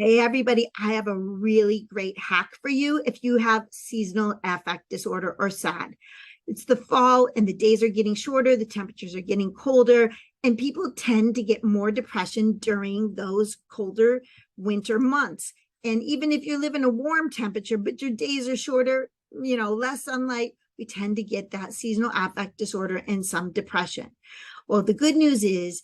Hey, everybody, I have a really great hack for you if you have seasonal affect disorder or SAD. It's the fall and the days are getting shorter, the temperatures are getting colder, and people tend to get more depression during those colder winter months. And even if you live in a warm temperature, but your days are shorter, less sunlight, we tend to get that seasonal affect disorder and some depression. Well, the good news is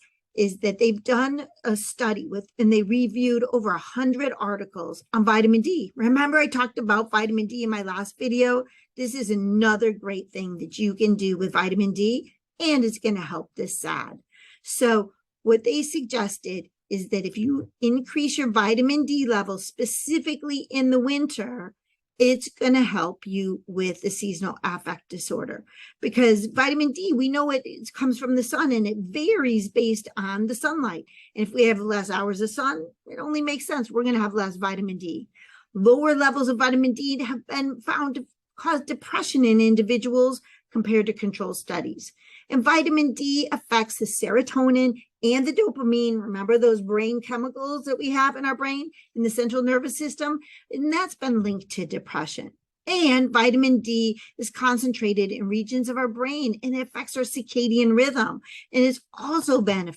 that they've done a study and they reviewed over 100 articles on vitamin D. Remember, I talked about vitamin D in my last video. This is another great thing that you can do with vitamin D, and it's going to help this SAD. So what they suggested is that if you increase your vitamin D level specifically in the winter, it's going to help you with the seasonal affect disorder, because vitamin D, we know it comes from the sun and it varies based on the sunlight. And if we have less hours of sun, it only makes sense we're going to have less vitamin D. Lower levels of vitamin D have been found to cause depression in individuals compared to control studies. And vitamin D affects the serotonin and the dopamine. Remember those brain chemicals that we have in our brain, in the central nervous system? And that's been linked to depression. And vitamin D is concentrated in regions of our brain, and it affects our circadian rhythm. And it's also been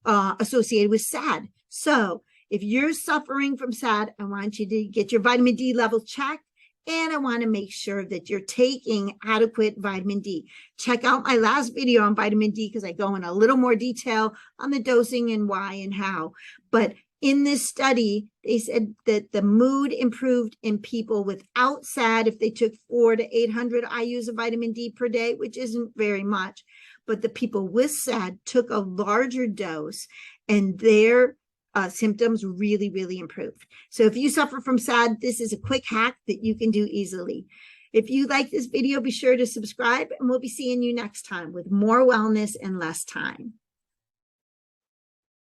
associated with SAD. So if you're suffering from SAD, I want you to get your vitamin D level checked. And I want to make sure that you're taking adequate vitamin D. Check out my last video on vitamin D because I go in a little more detail on the dosing and why and how. But in this study, they said that the mood improved in people without SAD if they took 400 to 800 IUs of vitamin D per day, which isn't very much. But the people with SAD took a larger dose, and their symptoms really improved. So if you suffer from SAD, this is a quick hack that you can do easily. If you like this video, be sure to subscribe, and we'll be seeing you next time with more wellness and less time.